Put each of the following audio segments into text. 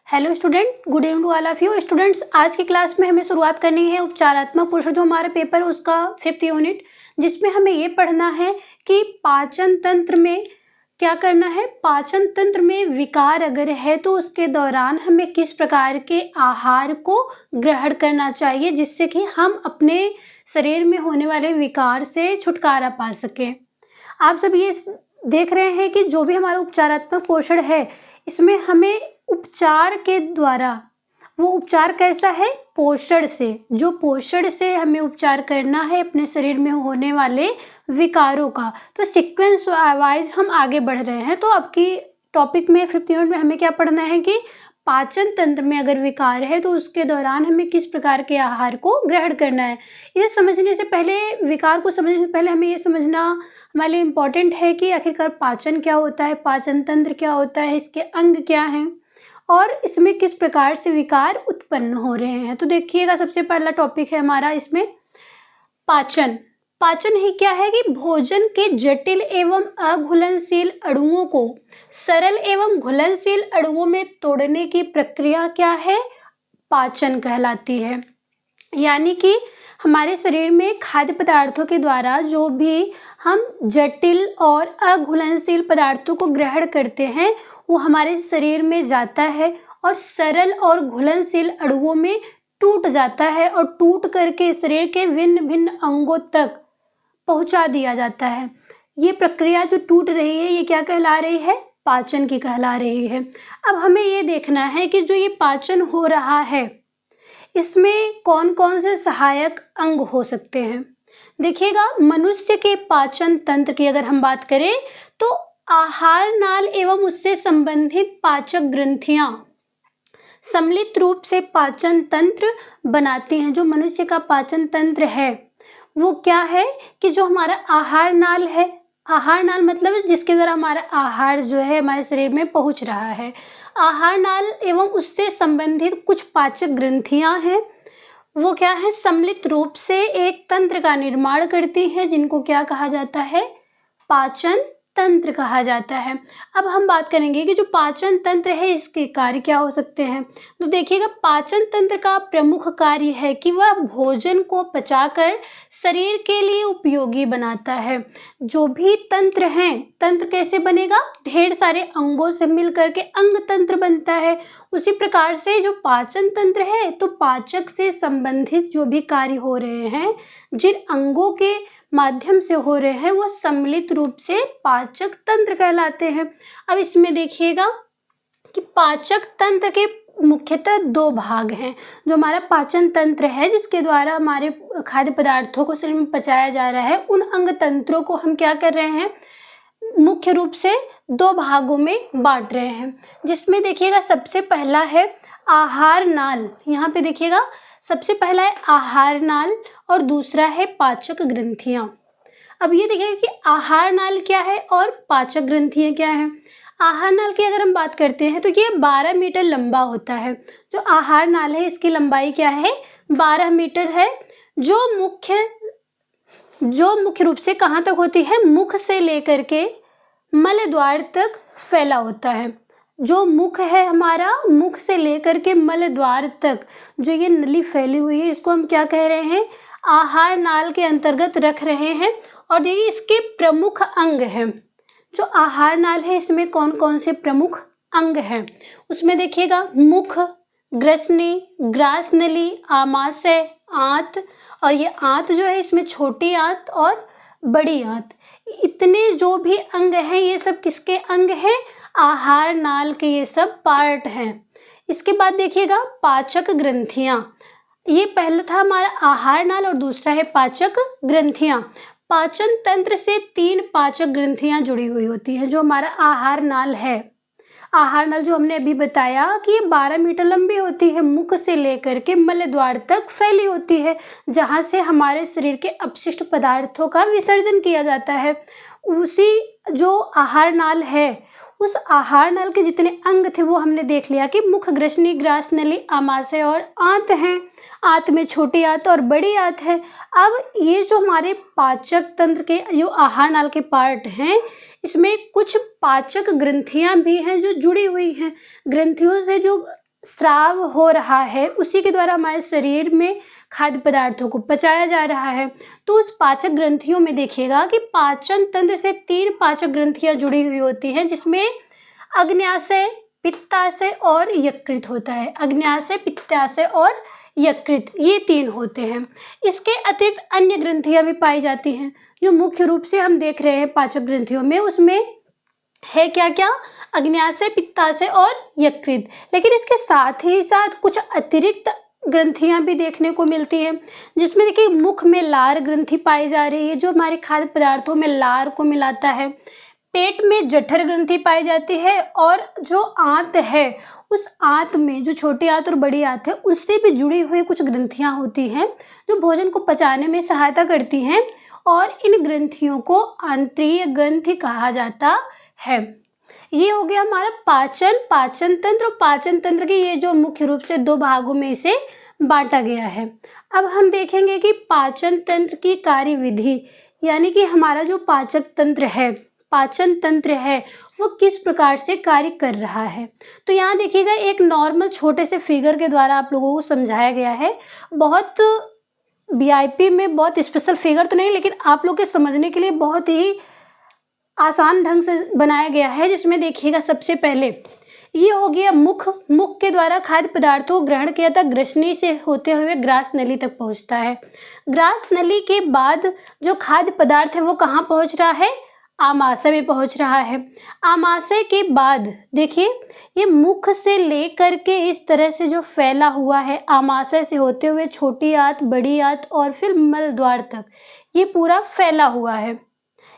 Hello student, good evening to all of you students. आज की class में हमें शुरुआत करनी है उपचारात्मक पोषण, जो हमारा पेपर है उसका 5th यूनिट, जिसमें हमें ये पढ़ना है कि पाचन तंत्र में क्या करना है। पाचन तंत्र में विकार अगर है तो उसके दौरान हमें किस प्रकार के आहार को ग्रहण करना चाहिए, जिससे कि हम अपने शरीर में होने वाले विकार से छुटकारा पा सकें। आप सब ये देख रहे हैं कि जो भी हमारा उपचारात्मक पोषण है, इसमें हमें उपचार के द्वारा, वो उपचार कैसा है, पोषण से, जो पोषण से हमें उपचार करना है अपने शरीर में होने वाले विकारों का। तो सीक्वेंस वाइज हम आगे बढ़ रहे हैं। तो आपकी टॉपिक में 5th यूनिट में हमें क्या पढ़ना है कि पाचन तंत्र में अगर विकार है तो उसके दौरान हमें किस प्रकार के आहार को ग्रहण करना है। इसे समझने से पहले, विकार को समझने से पहले हमें ये समझना हमारे लिए इम्पॉर्टेंट है कि आखिरकार पाचन क्या होता है, पाचन तंत्र क्या होता है, इसके अंग क्या हैं और इसमें किस प्रकार से विकार उत्पन्न हो रहे हैं। तो देखिएगा, सबसे पहला टॉपिक है हमारा इसमें पाचन। पाचन ही क्या है कि भोजन के जटिल एवं अघुलनशील अणुओं को सरल एवं घुलनशील अणुओं में तोड़ने की प्रक्रिया क्या है, पाचन कहलाती है। यानी कि हमारे शरीर में खाद्य पदार्थों के द्वारा जो भी हम जटिल और अघुलनशील पदार्थों को ग्रहण करते हैं, वो हमारे शरीर में जाता है और सरल और घुलनशील अणुओं में टूट जाता है और टूट करके शरीर के भिन्न भिन्न अंगों तक पहुंचा दिया जाता है। ये प्रक्रिया जो टूट रही है, ये क्या कहला रही है, पाचन की कहला रही है। अब हमें ये देखना है कि जो ये पाचन हो रहा है, इसमें कौन कौन से सहायक अंग हो सकते हैं। देखिएगा, मनुष्य के पाचन तंत्र की अगर हम बात करें तो आहार नाल एवं उससे संबंधित पाचक ग्रंथियां सम्मिलित रूप से पाचन तंत्र बनाती हैं। जो मनुष्य का पाचन तंत्र है वो क्या है कि जो हमारा आहार नाल है, आहार नाल मतलब जिसके द्वारा हमारा आहार जो है हमारे शरीर में पहुंच रहा है, आहार नाल एवं उससे संबंधित कुछ पाचक ग्रंथियां हैं, वो क्या है, सम्मिलित रूप से एक तंत्र का निर्माण करती हैं, जिनको क्या कहा जाता है, पाचन तंत्र कहा जाता है। अब हम बात करेंगे कि जो पाचन तंत्र है इसके कार्य क्या हो सकते हैं। तो देखिएगा, पाचन तंत्र का प्रमुख कार्य है कि वह भोजन को पचाकर शरीर के लिए उपयोगी बनाता है। जो भी तंत्र हैं, तंत्र कैसे बनेगा, ढेर सारे अंगों से मिलकर के अंग तंत्र बनता है। उसी प्रकार से जो पाचन तंत्र है, तो पाचक से संबंधित जो भी कार्य हो रहे हैं, जिन अंगों के माध्यम से हो रहे हैं, वो सम्मिलित रूप से पाचक तंत्र कहलाते हैं। अब इसमें देखिएगा कि पाचक तंत्र के मुख्यतः 2 भाग हैं। जो हमारा पाचन तंत्र है, जिसके द्वारा हमारे खाद्य पदार्थों को शरीर में पचाया जा रहा है, उन अंग तंत्रों को हम क्या कर रहे हैं, मुख्य रूप से 2 भागों में बांट रहे हैं। जिसमें देखिएगा, सबसे पहला है आहार नाल। यहाँ पे देखिएगा, सबसे पहला है आहार नाल और दूसरा है पाचक ग्रंथियां। अब ये देखिए कि आहार नाल क्या है और पाचक ग्रंथियां क्या हैं। आहार नाल की अगर हम बात करते हैं तो ये 12 मीटर लंबा होता है। जो आहार नाल है, इसकी लंबाई क्या है, 12 मीटर है, जो मुख्य रूप से कहाँ तक होती है, मुख से लेकर के मल द्वार तक फैला होता है। जो मुख है हमारा, मुख से लेकर के मल द्वार तक जो ये नली फैली हुई है, इसको हम क्या कह रहे हैं, आहार नाल के अंतर्गत रख रहे हैं। और देखिए, इसके प्रमुख अंग हैं। जो आहार नाल है, इसमें कौन कौन से प्रमुख अंग हैं, उसमें देखिएगा, मुख, ग्रसनी, ग्रास नली, आमाशय, आंत, और ये आंत जो है इसमें छोटी आंत और बड़ी आंत, इतने जो भी अंग हैं, ये सब किसके अंग हैं, आहार नाल के ये सब पार्ट हैं। इसके बाद देखिएगा, पाचक ग्रंथियां। ये पहला था हमारा आहार नाल और दूसरा है पाचक ग्रंथियां। पाचन तंत्र से 3 पाचक ग्रंथियां जुड़ी हुई होती हैं। जो हमारा आहार नाल है, आहार नाल जो हमने अभी बताया कि ये 12 मीटर लंबी होती है, मुख से लेकर के मल द्वार तक फैली होती है, जहाँ से हमारे शरीर के अपशिष्ट पदार्थों का विसर्जन किया जाता है। उसी जो आहार नाल है, उस आहार नाल के जितने अंग थे वो हमने देख लिया कि मुख, ग्रसनी, ग्रास नली, आमाशय और आंत हैं। आंत में छोटी आंत और बड़ी आंत है। अब ये जो हमारे पाचक तंत्र के जो आहार नाल के पार्ट हैं, इसमें कुछ पाचक ग्रंथियां भी हैं जो जुड़ी हुई हैं। ग्रंथियों से जो स्राव हो रहा है उसी के द्वारा हमारे शरीर में खाद्य पदार्थों को पचाया जा रहा है। तो उस पाचक ग्रंथियों में देखिएगा कि पाचन तंत्र से 3 पाचक ग्रंथियां जुड़ी हुई होती हैं, जिसमें अग्न्याशय, पित्ताशय और यकृत होता है। अग्न्याशय, पित्ताशय और यकृत, ये 3 होते हैं। इसके अतिरिक्त अन्य ग्रंथियां भी पाई जाती हैं जो मुख्य रूप से हम देख रहे हैं पाचक ग्रंथियों में। उसमें है क्या क्या? अग्न्याशय, पित्ताशय और यकृत। लेकिन इसके साथ ही साथ कुछ अतिरिक्त ग्रंथियां भी देखने को मिलती हैं, जिसमें देखिए मुख में लार ग्रंथि पाई जा रही है जो हमारे खाद्य पदार्थों में लार को मिलाता है। पेट में जठर ग्रंथि पाई जाती है और जो आंत है उस आंत में, जो छोटी आंत और बड़ी आंत है, उससे भी जुड़ी हुई कुछ ग्रंथियां होती हैं जो भोजन को पचाने में सहायता करती हैं और इन ग्रंथियों को आंत्रीय ग्रंथि कहा जाता है। ये हो गया हमारा पाचन तंत्र। और पाचन तंत्र के ये जो मुख्य रूप से 2 भागों में इसे बांटा गया है। अब हम देखेंगे कि पाचन तंत्र की कार्यविधि, यानी कि हमारा जो पाचन तंत्र है वो किस प्रकार से कार्य कर रहा है। तो यहाँ देखिएगा एक नॉर्मल छोटे से फिगर के द्वारा आप लोगों को समझाया गया है। बहुत वीआईपी में बहुत स्पेशल फिगर तो नहीं, लेकिन आप लोग के समझने के लिए बहुत ही आसान ढंग से बनाया गया है। जिसमें देखिएगा सबसे पहले ये हो गया मुख के द्वारा खाद्य पदार्थों को ग्रहण किया था, ग्रसनी से होते हुए ग्रास नली तक पहुंचता है। ग्रास नली के बाद जो खाद्य पदार्थ है वो कहाँ पहुंच रहा है? आमाशय में पहुंच रहा है। आमाशय के बाद देखिए ये मुख से लेकर के इस तरह से जो फैला हुआ है, आमाशय से होते हुए छोटी आंत, बड़ी आंत और फिर मल द्वार तक ये पूरा फैला हुआ है।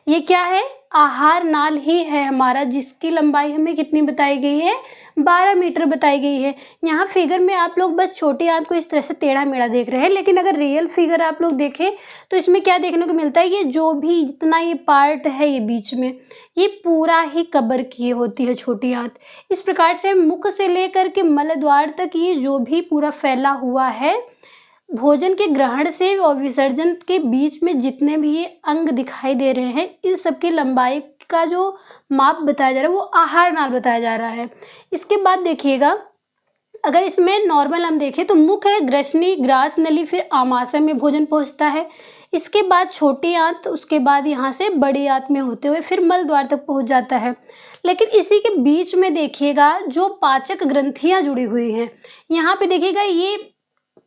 ये क्या है? आहार नाल ही है हमारा, जिसकी लंबाई हमें कितनी बताई गई है? 12 मीटर बताई गई है। यहाँ फिगर में आप लोग बस छोटी आंत को इस तरह से टेढ़ा मेढ़ा देख रहे हैं, लेकिन अगर रियल फिगर आप लोग देखें तो इसमें क्या देखने को मिलता है? ये जो भी जितना ये पार्ट है ये बीच में ये पूरा ही कवर किए होती है छोटी आंत। इस प्रकार से मुख से लेकर के मल द्वार तक ये जो भी पूरा फैला हुआ है, भोजन के ग्रहण से और विसर्जन के बीच में जितने भी ये अंग दिखाई दे रहे हैं, इन सब की लंबाई का जो माप बताया जा रहा है वो आहार नाल बताया जा रहा है। इसके बाद देखिएगा अगर इसमें नॉर्मल हम देखें तो मुख है, ग्रसनी, ग्रास नली, फिर आमाशय में भोजन पहुंचता है। इसके बाद छोटी आंत, उसके बाद यहाँ से बड़ी आंत में होते हुए फिर मल द्वार तक पहुंच जाता है। लेकिन इसी के बीच में देखिएगा जो पाचक ग्रंथियां जुड़ी हुई हैं, यहाँ पे देखिएगा ये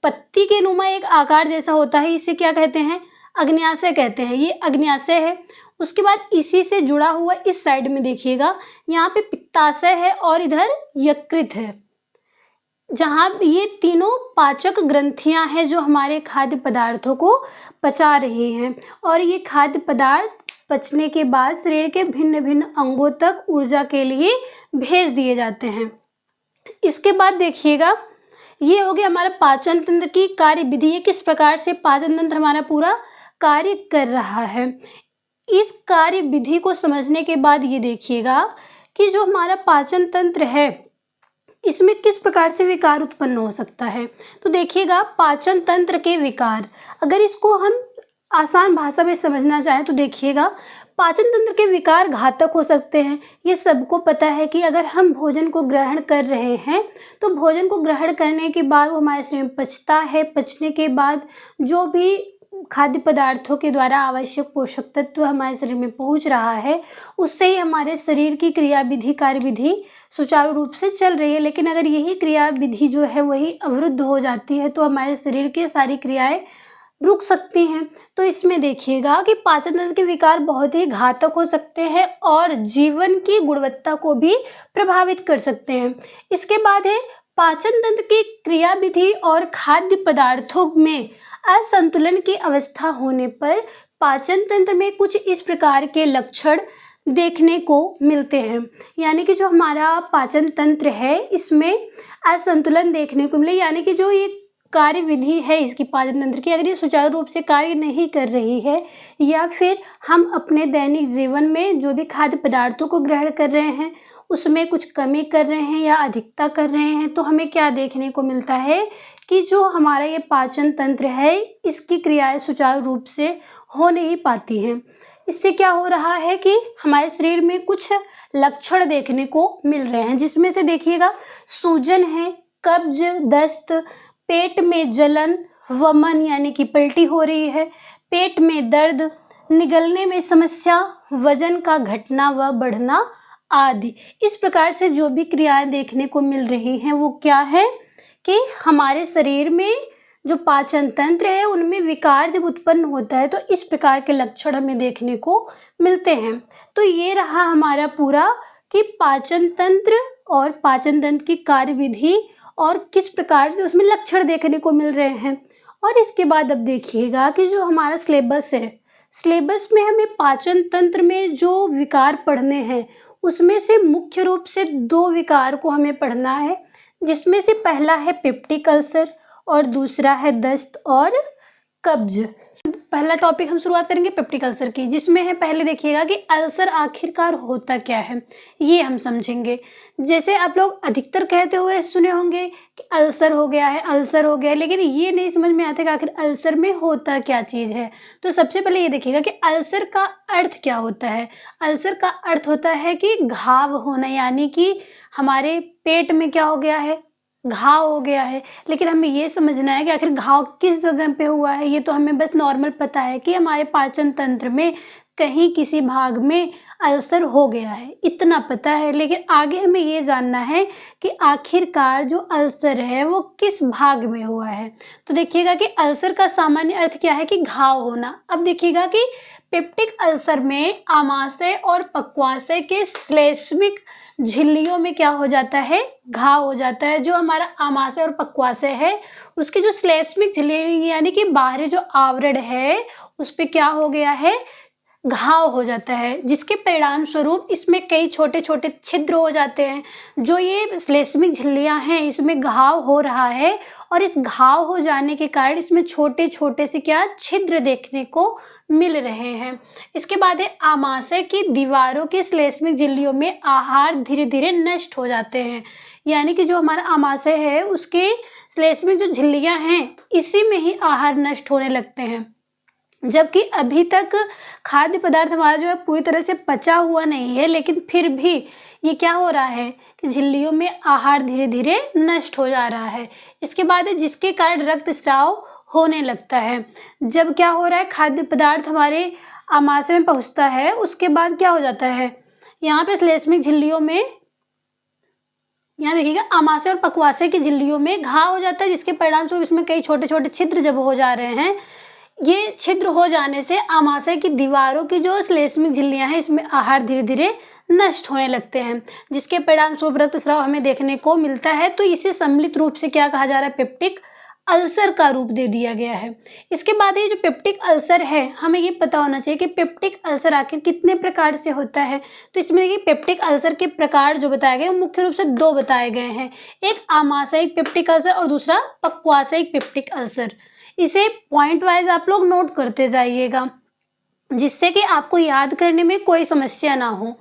पत्ती के नुमा एक आकार जैसा होता है, इसे क्या कहते हैं? अग्न्याशय कहते हैं। ये अग्न्याशय है। उसके बाद इसी से जुड़ा हुआ इस साइड में देखिएगा यहाँ पे पित्ताशय है और इधर यकृत है, जहाँ ये तीनों पाचक ग्रंथियां हैं जो हमारे खाद्य पदार्थों को पचा रही हैं। और ये खाद्य पदार्थ पचने के बाद शरीर के भिन्न भिन्न अंगों तक ऊर्जा के लिए भेज दिए जाते हैं। इसके बाद देखिएगा ये हो गया हमारा पाचन तंत्र की कार्य विधि। ये किस प्रकार से पाचन तंत्र हमारा पूरा कार्य कर रहा है। इस कार्य विधि को समझने के बाद ये देखिएगा कि जो हमारा पाचन तंत्र है इसमें किस प्रकार से विकार उत्पन्न हो सकता है। तो देखिएगा पाचन तंत्र के विकार, अगर इसको हम आसान भाषा में समझना चाहें तो देखिएगा पाचन तंत्र के विकार घातक हो सकते हैं। ये सबको पता है कि अगर हम भोजन को ग्रहण कर रहे हैं तो भोजन को ग्रहण करने के बाद वो हमारे शरीर में पचता है। पचने के बाद जो भी खाद्य पदार्थों के द्वारा आवश्यक पोषक तत्व हमारे शरीर में पहुंच रहा है, उससे ही हमारे शरीर की क्रियाविधि कार्यविधि सुचारू रूप से चल रही है। लेकिन अगर यही क्रियाविधि जो है वही अवरुद्ध हो जाती है तो हमारे शरीर की सारी क्रियाएं रुक सकती हैं। तो इसमें देखिएगा कि पाचन तंत्र के विकार बहुत ही घातक हो सकते हैं और जीवन की गुणवत्ता को भी प्रभावित कर सकते हैं। इसके बाद है पाचन तंत्र की क्रियाविधि और खाद्य पदार्थों में असंतुलन की अवस्था होने पर पाचन तंत्र में कुछ इस प्रकार के लक्षण देखने को मिलते हैं। यानी कि जो हमारा पाचन तंत्र है इसमें असंतुलन देखने को मिले, यानी कि जो ये कार्य विधि है इसकी पाचन तंत्र की, अगर ये सुचारू रूप से कार्य नहीं कर रही है या फिर हम अपने दैनिक जीवन में जो भी खाद्य पदार्थों को ग्रहण कर रहे हैं उसमें कुछ कमी कर रहे हैं या अधिकता कर रहे हैं, तो हमें क्या देखने को मिलता है कि जो हमारा ये पाचन तंत्र है इसकी क्रियाएं सुचारू रूप से हो नहीं पाती हैं। इससे क्या हो रहा है कि हमारे शरीर में कुछ लक्षण देखने को मिल रहे हैं, जिसमें से देखिएगा सूजन है, कब्ज, दस्त, पेट में जलन, वमन यानी कि पलटी हो रही है, पेट में दर्द, निगलने में समस्या, वजन का घटना व बढ़ना आदि। इस प्रकार से जो भी क्रियाएं देखने को मिल रही हैं वो क्या है कि हमारे शरीर में जो पाचन तंत्र है उनमें विकार जब उत्पन्न होता है तो इस प्रकार के लक्षण हमें देखने को मिलते हैं। तो ये रहा हमारा पूरा कि पाचन तंत्र और पाचन तंत्र की कार्यविधि और किस प्रकार से उसमें लक्षण देखने को मिल रहे हैं। और इसके बाद अब देखिएगा कि जो हमारा सिलेबस है, सिलेबस में हमें पाचन तंत्र में जो विकार पढ़ने हैं उसमें से मुख्य रूप से 2 विकार को हमें पढ़ना है, जिसमें से पहला है पेप्टिक अल्सर और दूसरा है दस्त और कब्ज। पहला टॉपिक हम शुरुआत करेंगे पेप्टिक अल्सर की, जिसमें है पहले देखिएगा कि अल्सर आखिरकार होता क्या है, ये हम समझेंगे। जैसे आप लोग अधिकतर कहते हुए सुने होंगे कि अल्सर हो गया है, अल्सर हो गया है, लेकिन ये नहीं समझ में आता कि आखिर अल्सर में होता क्या चीज़ है। तो सबसे पहले ये देखिएगा कि अल्सर का अर्थ क्या होता है। अल्सर का अर्थ होता है कि घाव होना, यानी कि हमारे पेट में क्या हो गया है, घाव हो गया है। लेकिन हमें ये समझना है कि आखिर घाव किस जगह पे हुआ है। ये तो हमें बस नॉर्मल पता है कि हमारे पाचन तंत्र में कहीं किसी भाग में अल्सर हो गया है, इतना पता है। लेकिन आगे हमें ये जानना है कि आखिरकार जो अल्सर है वो किस भाग में हुआ है। तो देखिएगा कि अल्सर का सामान्य अर्थ क्या है कि घाव होना। अब देखिएगा कि पेप्टिक अल्सर में आमाशय और पक्वाशय के श्लेष्मिक झिल्लियों में क्या हो जाता है, घाव हो जाता है। जो हमारा आमाशय और पक्वाशय है उसके जो श्लेष्मिक झिल्ली यानी कि बाहरी जो आवरण है उस पे क्या हो गया है, घाव हो जाता है, जिसके परिणाम स्वरूप इसमें कई छोटे छोटे छिद्र हो जाते हैं। जो ये श्लेष्मिक झिल्लियां हैं इसमें घाव हो रहा है और इस घाव हो जाने के कारण इसमें छोटे छोटे से क्या छिद्र देखने को मिल रहे हैं। इसके बाद है आमाशय की दीवारों के श्लेष्मिक झिल्लियों में आहार धीरे धीरे नष्ट हो जाते हैं। यानी कि जो हमारा आमाशय है उसके श्लेष्मिक जो झिल्लियां हैं इसी में ही आहार नष्ट होने लगते हैं, जबकि अभी तक खाद्य पदार्थ हमारा जो है पूरी तरह से पचा हुआ नहीं है। लेकिन फिर भी ये क्या हो रहा है कि झिल्लियों में आहार धीरे धीरे नष्ट हो जा रहा है। इसके बाद है जिसके कारण रक्तस्राव होने लगता है। जब क्या हो रहा है, खाद्य पदार्थ हमारे आमाशय में पहुंचता है उसके बाद क्या हो जाता है, यहाँ पे श्लेष्मिक झिल्लियों में, यहाँ देखिएगा आमाशय और पक्वाशय की झिल्लियों में घाव हो जाता है, जिसके परिणाम स्वरूप इसमें कई छोटे छोटे छिद्र जब हो जा रहे हैं, ये छिद्र हो जाने से आमाशय की दीवारों की जो श्लेष्मिक झिल्लियां हैं इसमें आहार धीरे धीरे नष्ट होने लगते हैं, जिसके परिणाम स्वरूप रक्तस्राव हमें देखने को मिलता है। तो इसे सम्मिलित रूप से क्या कहा जा रहा है, पेप्टिक अल्सर का रूप दे दिया गया है। इसके बाद ये जो पेप्टिक अल्सर है हमें ये पता होना चाहिए कि पेप्टिक अल्सर आखिर कितने प्रकार से होता है। तो इसमें देखिए पेप्टिक अल्सर के प्रकार जो बताए गए मुख्य रूप से 2 बताए गए हैं, एक आमाशयिक पेप्टिक अल्सर और दूसरा पक्वाशयिक पेप्टिक अल्सर। इसे पॉइंट वाइज आप लोग नोट करते जाइएगा जिससे कि आपको याद करने में कोई समस्या ना हो।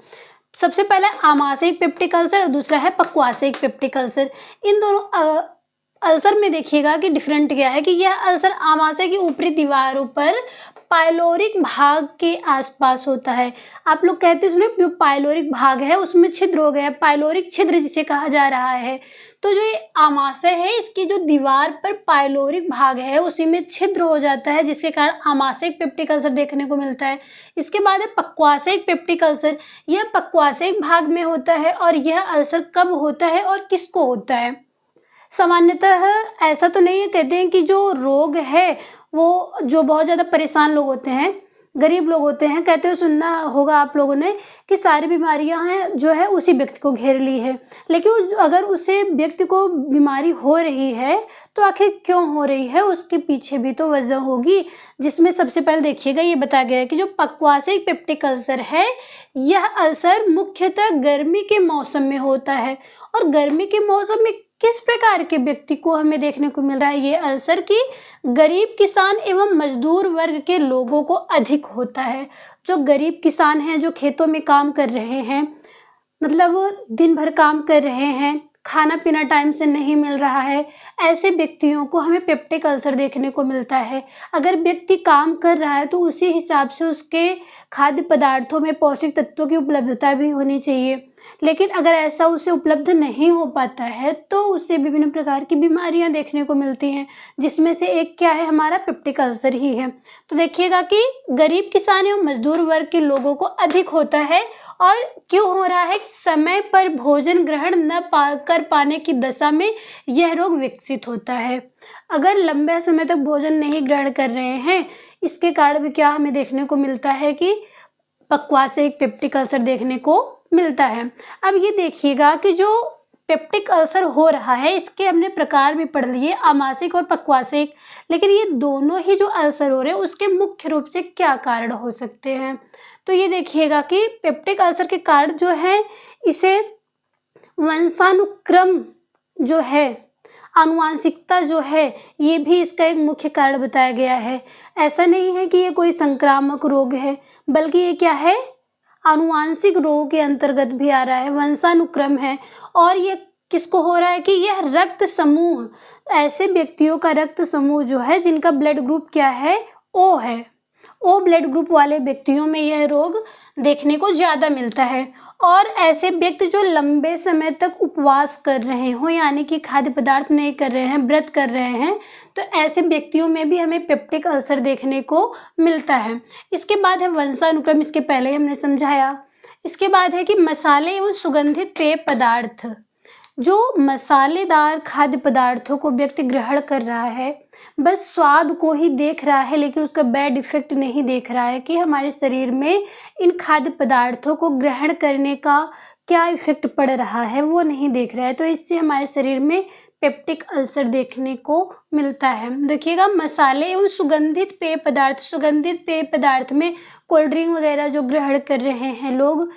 सबसे पहला आमाशयिक पेप्टिक अल्सर और दूसरा है पक्वाशयिक पेप्टिक अल्सर। इन दोनों अल्सर में देखिएगा कि डिफरेंट क्या है कि यह अल्सर आमाशय की ऊपरी दीवारों पर पाइलोरिक भाग के आसपास होता है। आप लोग कहते सुने जो पाइलोरिक भाग है उसमें छिद्र हो गया, पाइलोरिक छिद्र जिसे कहा जा रहा है। तो जो ये आमाशय है इसकी जो दीवार पर पाइलोरिक भाग है उसी में छिद्र हो जाता है, जिसके कारण आमाशयिक पेप्टिक अल्सर देखने को मिलता है। इसके बाद है पक्वाशयिक पेप्टिक अल्सर। यह पक्वाशयिक भाग में होता है और यह अल्सर कब होता है और किसको होता है। सामान्यतः ऐसा तो नहीं है, कहते हैं कि जो रोग है वो जो बहुत ज़्यादा परेशान लोग होते हैं, गरीब लोग होते हैं, कहते हो सुनना होगा आप लोगों ने कि सारी बीमारियां हैं जो है उसी व्यक्ति को घेर ली है। लेकिन अगर उसे व्यक्ति को बीमारी हो रही है तो आखिर क्यों हो रही है, उसके पीछे भी तो वजह होगी। जिसमें सबसे पहले देखिएगा ये बताया गया है कि जो पक्वाशयिक पेप्टिक अल्सर है यह अल्सर मुख्यतः गर्मी के मौसम में होता है। और गर्मी के मौसम में किस प्रकार के व्यक्ति को हमें देखने को मिल रहा है, ये अल्सर की गरीब किसान एवं मजदूर वर्ग के लोगों को अधिक होता है। जो गरीब किसान हैं, जो खेतों में काम कर रहे हैं, मतलब दिन भर काम कर रहे हैं, खाना पीना टाइम से नहीं मिल रहा है, ऐसे व्यक्तियों को हमें पेप्टिक अल्सर देखने को मिलता है। अगर व्यक्ति काम कर रहा है तो उसी हिसाब से उसके खाद्य पदार्थों में पौष्टिक तत्वों की उपलब्धता भी होनी चाहिए। लेकिन अगर ऐसा उसे उपलब्ध नहीं हो पाता है तो उसे विभिन्न प्रकार की बीमारियां देखने को मिलती हैं, जिसमें से एक क्या है, हमारा पेप्टिक अल्सर ही है। तो देखिएगा कि गरीब किसान एवं मजदूर वर्ग के लोगों को अधिक होता है। और क्यों हो रहा है? समय पर भोजन ग्रहण न कर पाने की दशा में यह रोग विकसित होता है। अगर लंबे समय तक भोजन नहीं ग्रहण कर रहे हैं, इसके कारण भी क्या हमें देखने को मिलता है कि पक्वास से एक पेप्टिक अल्सर देखने को मिलता है। अब ये देखिएगा कि जो पेप्टिक अल्सर हो रहा है, इसके हमने प्रकार भी पढ़ लिए, आमाशयिक और पक्वासिक। लेकिन ये दोनों ही जो अल्सर हो रहे हैं उसके मुख्य रूप से क्या कारण हो सकते हैं? तो ये देखिएगा कि पेप्टिक अल्सर के कारण जो है, इसे वंशानुक्रम जो है, आनुवांशिकता जो है, ये भी इसका एक मुख्य कारण बताया गया है। ऐसा नहीं है कि ये कोई संक्रामक रोग है, बल्कि ये क्या है, आनुवांशिक रोग के अंतर्गत भी आ रहा है, वंशानुक्रम है। और ये किसको हो रहा है कि यह रक्त समूह, ऐसे व्यक्तियों का रक्त समूह जो है जिनका ब्लड ग्रुप क्या है, ओ है, ओ ब्लड ग्रुप वाले व्यक्तियों में यह रोग देखने को ज़्यादा मिलता है। और ऐसे व्यक्ति जो लंबे समय तक उपवास कर रहे हो, यानी कि खाद्य पदार्थ नहीं कर रहे हैं, व्रत कर रहे हैं, तो ऐसे व्यक्तियों में भी हमें पेप्टिक अल्सर देखने को मिलता है। इसके बाद है वंशानुक्रम, इसके पहले ही हमने समझाया। इसके बाद है कि मसाले एवं सुगंधित पेय पदार्थ। जो मसालेदार खाद्य पदार्थों को व्यक्ति ग्रहण कर रहा है, बस स्वाद को ही देख रहा है, लेकिन उसका बैड इफेक्ट नहीं देख रहा है कि हमारे शरीर में इन खाद्य पदार्थों को ग्रहण करने का क्या इफेक्ट पड़ रहा है, वो नहीं देख रहा है। तो इससे हमारे शरीर में पेप्टिक अल्सर देखने को मिलता है। देखिएगा, मसाले एवं सुगंधित पेय पदार्थ। सुगंधित पेय पदार्थ में कोल्ड ड्रिंक वगैरह जो ग्रहण कर रहे हैं लोग,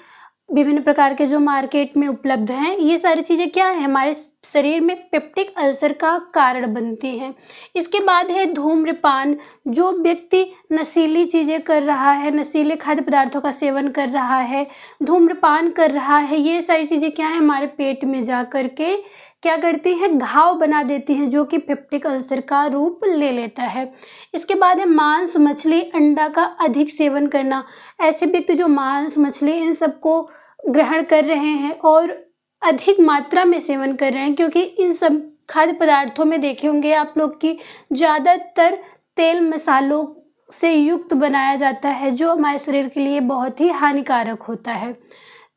विभिन्न प्रकार के जो मार्केट में उपलब्ध हैं, ये सारी चीज़ें क्या है, हमारे शरीर में पेप्टिक अल्सर का कारण बनती हैं। इसके बाद है धूम्रपान। जो व्यक्ति नशीली चीज़ें कर रहा है, नशीले खाद्य पदार्थों का सेवन कर रहा है, धूम्रपान कर रहा है, ये सारी चीज़ें क्या है, हमारे पेट में जा कर के क्या करती हैं, घाव बना देती हैं, जो कि पेप्टिक अल्सर का रूप ले लेता है। इसके बाद है मांस, मछली, अंडा का अधिक सेवन करना। ऐसे व्यक्ति जो मांस, मछली इन सबको ग्रहण कर रहे हैं और अधिक मात्रा में सेवन कर रहे हैं, क्योंकि इन सब खाद्य पदार्थों में देखे होंगे आप लोग कि ज़्यादातर तेल मसालों से युक्त बनाया जाता है, जो हमारे शरीर के लिए बहुत ही हानिकारक होता है।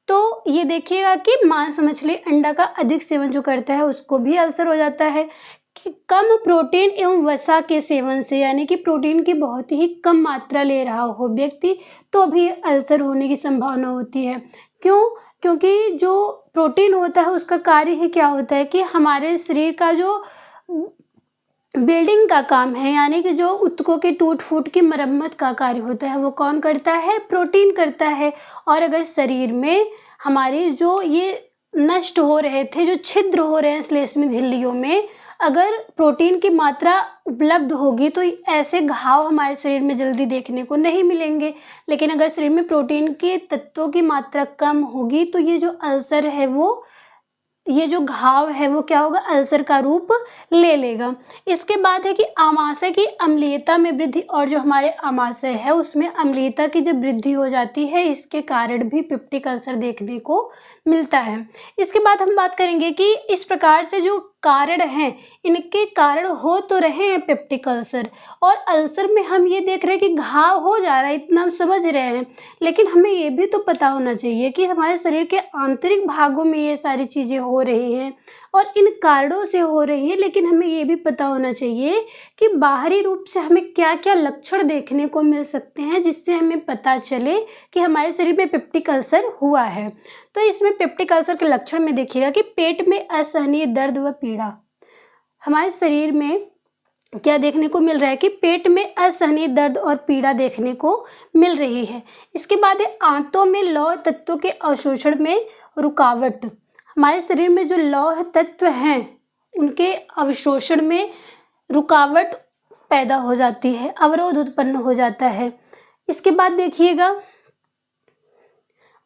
तो ये देखिएगा कि मांस, मछली, अंडा का अधिक सेवन जो करता है उसको भी अल्सर हो जाता है। कि कम प्रोटीन एवं वसा के सेवन से, यानी कि प्रोटीन की बहुत ही कम मात्रा ले रहा हो व्यक्ति, तो भी अल्सर होने की संभावना होती है। क्यों? क्योंकि जो प्रोटीन होता है उसका कार्य ही क्या होता है कि हमारे शरीर का जो बिल्डिंग का काम है, यानी कि जो ऊतकों के टूट फूट की मरम्मत का कार्य होता है, वो कौन करता है? प्रोटीन करता है। और अगर शरीर में हमारी जो ये नष्ट हो रहे थे, जो छिद्र हो रहे हैं श्लेष्मिक झिल्लियों में, अगर प्रोटीन की मात्रा उपलब्ध होगी तो ऐसे घाव हमारे शरीर में जल्दी देखने को नहीं मिलेंगे। लेकिन अगर शरीर में प्रोटीन के तत्वों की मात्रा कम होगी तो ये जो अल्सर है, वो ये जो घाव है वो क्या होगा? अल्सर का रूप ले लेगा। इसके बाद है कि आमाशय की अम्लीयता में वृद्धि। और जो हमारे आमाशय है उसमें अम्लीयता की जब वृद्धि हो जाती है, इसके कारण भी पेप्टिक अल्सर देखने को मिलता है। इसके बाद हम बात करेंगे कि इस प्रकार से जो कारण हैं, इनके कारण हो तो रहे हैं पेप्टिक अल्सर, और अल्सर में हम ये देख रहे हैं कि घाव हो जा रहा है, इतना हम समझ रहे हैं, लेकिन हमें ये भी तो पता होना चाहिए कि हमारे शरीर के आंतरिक भागों में ये सारी चीज़ें हो रही हैं और इन कारणों से हो रही है। लेकिन हमें ये भी पता होना चाहिए कि बाहरी रूप से हमें क्या क्या लक्षण देखने को मिल सकते हैं, जिससे हमें पता चले कि हमारे शरीर में पेप्टिक अल्सर हुआ है। तो इसमें पेप्टिक अल्सर के लक्षण में देखिएगा कि पेट में असहनीय दर्द व पीड़ा। हमारे शरीर में क्या देखने को मिल रहा है कि पेट में असहनीय दर्द और पीड़ा देखने को मिल रही है। इसके बाद है आंतों में लौह तत्वों के अवशोषण में रुकावट। हमारे शरीर में जो लौह तत्व हैं उनके अवशोषण में रुकावट पैदा हो जाती है, अवरोध उत्पन्न हो जाता है। इसके बाद देखिएगा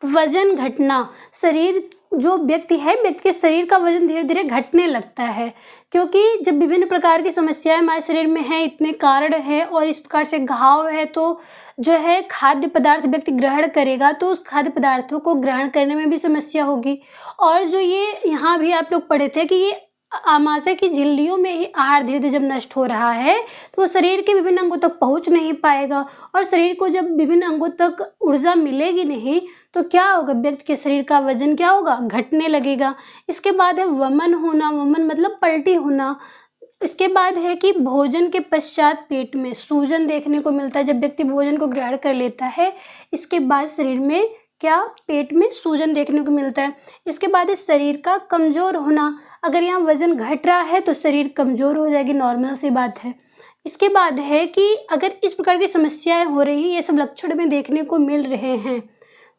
वजन घटना। शरीर जो व्यक्ति है, व्यक्ति के शरीर का वजन धीरे धीरे घटने लगता है, क्योंकि जब विभिन्न प्रकार की समस्याएं हमारे शरीर में हैं, इतने कारण है और इस प्रकार से घाव है, तो जो है खाद्य पदार्थ व्यक्ति ग्रहण करेगा तो उस खाद्य पदार्थों को ग्रहण करने में भी समस्या होगी। और जो ये यहाँ भी आप लोग पढ़े थे कि ये आमाशय की झिल्लियों में ही आहार धीरे धीरे जब नष्ट हो रहा है तो वो शरीर के विभिन्न अंगों तक पहुंच नहीं पाएगा, और शरीर को जब विभिन्न अंगों तक ऊर्जा मिलेगी नहीं तो क्या होगा, व्यक्ति के शरीर का वजन क्या होगा, घटने लगेगा। इसके बाद है वमन होना, वमन मतलब पलटी होना। इसके बाद है कि भोजन के पश्चात पेट में सूजन देखने को मिलता है, जब व्यक्ति भोजन को ग्रहण कर लेता है इसके बाद शरीर में क्या, पेट में सूजन देखने को मिलता है। इसके बाद है शरीर का कमज़ोर होना, अगर यहाँ वजन घट रहा है तो शरीर कमज़ोर हो जाएगी, नॉर्मल सी बात है। इसके बाद है कि अगर इस प्रकार की समस्याएं हो रही हैं, ये सब लक्षण में देखने को मिल रहे हैं,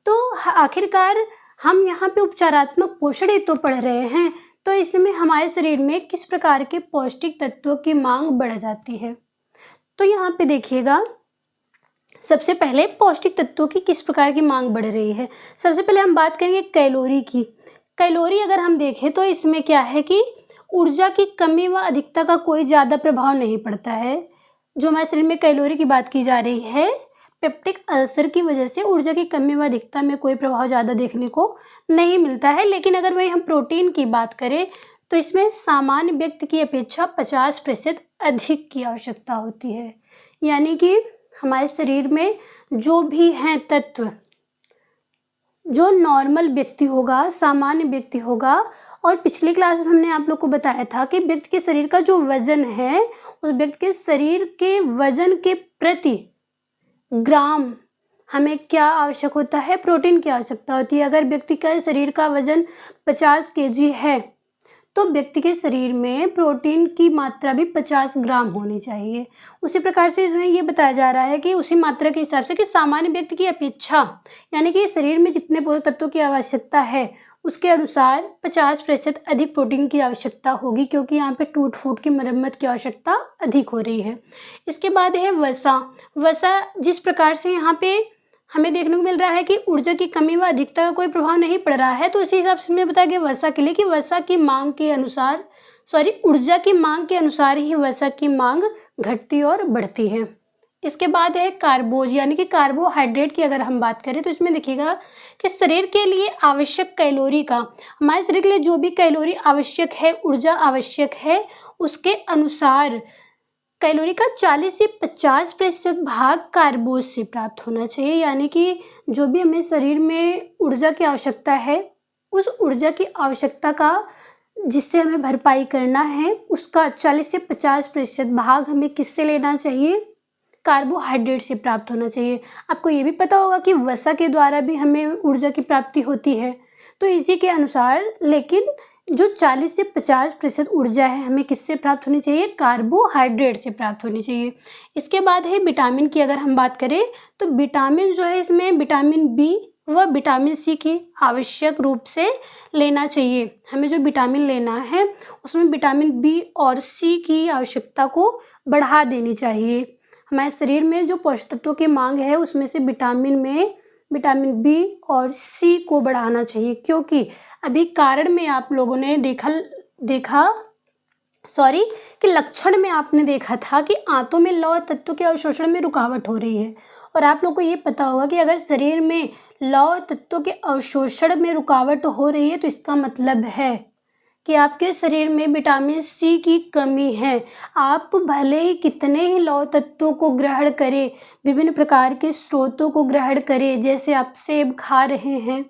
तो आखिरकार हम यहाँ पे उपचारात्मक पोषण ही तो पढ़ रहे हैं, तो इसमें हमारे शरीर में किस प्रकार के पौष्टिक तत्वों की मांग बढ़ जाती है। तो यहाँ पे देखिएगा, सबसे पहले पौष्टिक तत्वों की किस प्रकार की मांग बढ़ रही है। सबसे पहले हम बात करेंगे कैलोरी की। कैलोरी अगर हम देखें तो इसमें क्या है कि ऊर्जा की कमी व अधिकता का कोई ज़्यादा प्रभाव नहीं पड़ता है। जो हमारे शरीर में कैलोरी की बात की जा रही है, पेप्टिक अल्सर की वजह से ऊर्जा की कमी व अधिकता में कोई प्रभाव ज़्यादा देखने को नहीं मिलता है। लेकिन अगर वही हम प्रोटीन की बात करें तो इसमें सामान्य व्यक्ति की अपेक्षा 50% अधिक की आवश्यकता होती है। यानी कि हमारे शरीर में जो भी हैं तत्व, जो नॉर्मल व्यक्ति होगा, सामान्य व्यक्ति होगा, और पिछली क्लास में हमने आप लोग को बताया था कि व्यक्ति के शरीर का जो वजन है उस व्यक्ति के शरीर के वजन के प्रति ग्राम हमें क्या आवश्यक होता है, प्रोटीन की आवश्यकता होती है। अगर व्यक्ति का शरीर का वजन 50 kg है तो व्यक्ति के शरीर में प्रोटीन की मात्रा भी 50 ग्राम होनी चाहिए। उसी प्रकार से इसमें ये बताया जा रहा है कि उसी मात्रा के हिसाब से कि सामान्य व्यक्ति की अपेक्षा, यानी कि शरीर में जितने पोषक तत्वों की आवश्यकता है उसके अनुसार 50% अधिक प्रोटीन की आवश्यकता होगी, क्योंकि यहाँ पे टूट फूट की मरम्मत की आवश्यकता अधिक हो रही है। इसके बाद है वसा। वसा जिस प्रकार से यहाँ पे हमें देखने को मिल रहा है कि ऊर्जा की कमी व अधिकता का कोई प्रभाव नहीं पड़ रहा है, तो उसी हिसाब से हमने बताया कि वसा के लिए कि वसा की मांग के अनुसार, ऊर्जा की मांग के अनुसार ही वसा की मांग घटती और बढ़ती है। इसके बाद है कार्बोज, यानी कि कार्बोहाइड्रेट की अगर हम बात करें तो इसमें देखिएगा कि शरीर के लिए आवश्यक कैलोरी का, हमारे शरीर के लिए जो भी कैलोरी आवश्यक है, ऊर्जा आवश्यक है, उसके अनुसार कैलोरी का 40 से 50% भाग कार्बोज से प्राप्त होना चाहिए। यानी कि जो भी हमें शरीर में ऊर्जा की आवश्यकता है, उस ऊर्जा की आवश्यकता का जिससे हमें भरपाई करना है उसका 40 से 50% भाग हमें किससे लेना चाहिए, कार्बोहाइड्रेट से प्राप्त होना चाहिए। आपको ये भी पता होगा कि वसा के द्वारा भी हमें ऊर्जा की प्राप्ति होती है, तो इसी के अनुसार लेकिन जो 40 से 50% ऊर्जा है हमें किससे प्राप्त होनी चाहिए, कार्बोहाइड्रेट से प्राप्त होनी चाहिए। इसके बाद है विटामिन की अगर हम बात करें तो विटामिन जो है इसमें विटामिन बी व विटामिन सी की आवश्यक रूप से लेना चाहिए। हमें जो विटामिन लेना है उसमें विटामिन बी और सी की आवश्यकता को बढ़ा देनी चाहिए। हमारे शरीर में जो पोषक तत्वों की मांग है उसमें से विटामिन में विटामिन बी और सी को बढ़ाना चाहिए, क्योंकि अभी कारण में आप लोगों ने कि लक्षण में आपने देखा था कि आंतों में लौह तत्व के अवशोषण में रुकावट हो रही है। और आप लोग को ये पता होगा कि अगर शरीर में लौह तत्व के अवशोषण में रुकावट हो रही है तो इसका मतलब है कि आपके शरीर में विटामिन सी की कमी है। आप भले ही कितने ही लौह तत्वों को ग्रहण करें, विभिन्न प्रकार के स्रोतों को ग्रहण करें, जैसे आप सेब खा रहे हैं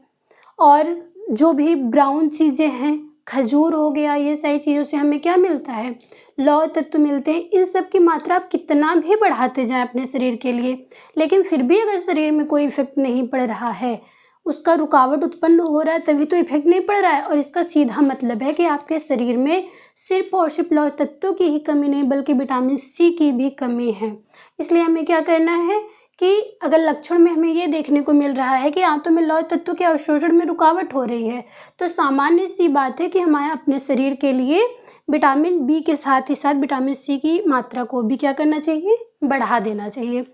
और जो भी ब्राउन चीज़ें हैं, खजूर हो गया, ये सारी चीज़ों से हमें क्या मिलता है, लौह तत्व मिलते हैं। इन सब की मात्रा आप कितना भी बढ़ाते जाएं अपने शरीर के लिए, लेकिन फिर भी अगर शरीर में कोई इफेक्ट नहीं पड़ रहा है, उसका रुकावट उत्पन्न हो रहा है, तभी तो इफेक्ट नहीं पड़ रहा है। और इसका सीधा मतलब है कि आपके शरीर में सिर्फ और सिर्फ लौह तत्वों की ही कमी नहीं बल्कि विटामिन सी की भी कमी है। इसलिए हमें क्या करना है कि अगर लक्षण में हमें ये देखने को मिल रहा है कि आंतों में लौह तत्वों के अवशोषण में रुकावट हो रही है, तो सामान्य सी बात है कि हमारे अपने शरीर के लिए विटामिन बी के साथ ही साथ विटामिन सी की मात्रा को भी क्या करना चाहिए, बढ़ा देना चाहिए।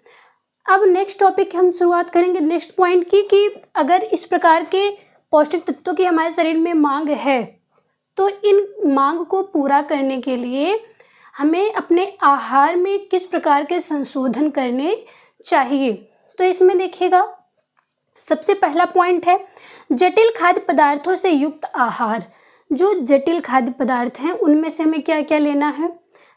अब नेक्स्ट टॉपिक हम शुरुआत करेंगे नेक्स्ट पॉइंट की कि अगर इस प्रकार के पौष्टिक तत्वों की हमारे शरीर में मांग है तो इन मांग को पूरा करने के लिए हमें अपने आहार में किस प्रकार के संशोधन करने चाहिए। तो इसमें देखिएगा सबसे पहला पॉइंट है जटिल खाद्य पदार्थों से युक्त आहार। जो जटिल खाद्य पदार्थ हैं उनमें से हमें क्या क्या लेना है?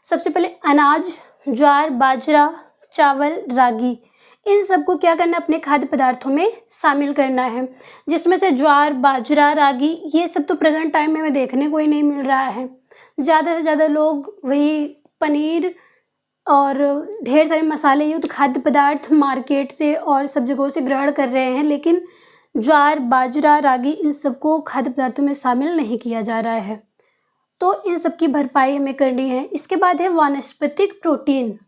सबसे पहले अनाज, ज्वार, बाजरा, चावल, रागी, इन सबको क्या करना है? अपने खाद्य पदार्थों में शामिल करना है। जिसमें से ज्वार, बाजरा, रागी ये सब तो प्रेजेंट टाइम में हमें देखने को ही नहीं मिल रहा है। ज़्यादा से ज़्यादा लोग वही पनीर और ढेर सारे मसाले युक्त खाद्य पदार्थ मार्केट से और सब जगहों से ग्रहण कर रहे हैं, लेकिन ज्वार, बाजरा, रागी इन सबको खाद्य पदार्थों में शामिल नहीं किया जा रहा है। तो इन सब की भरपाई हमें करनी है। इसके बाद है वानस्पतिक प्रोटीन,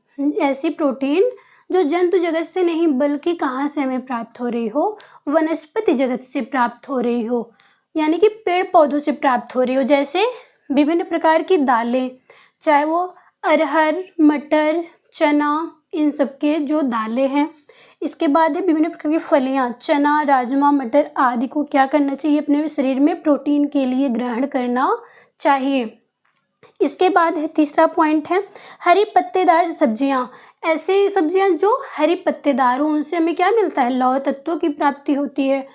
ऐसी प्रोटीन जो जंतु जगत से नहीं बल्कि कहाँ से हमें प्राप्त हो रही हो? वनस्पति जगत से प्राप्त हो रही हो, यानी कि पेड़ पौधों से प्राप्त हो रही हो। जैसे विभिन्न प्रकार की दालें, चाहे वो अरहर, मटर, चना, इन सब के जो दालें हैं। इसके बाद है विभिन्न प्रकार की फलियां, चना, राजमा, मटर आदि को क्या करना चाहिए? अपने शरीर में प्रोटीन के लिए ग्रहण करना चाहिए। इसके बाद है तीसरा पॉइंट है हरी पत्तेदार सब्जियां। ऐसी सब्जियां जो हरी पत्तेदार हो उनसे हमें क्या मिलता है? लौह तत्वों की प्राप्ति होती है।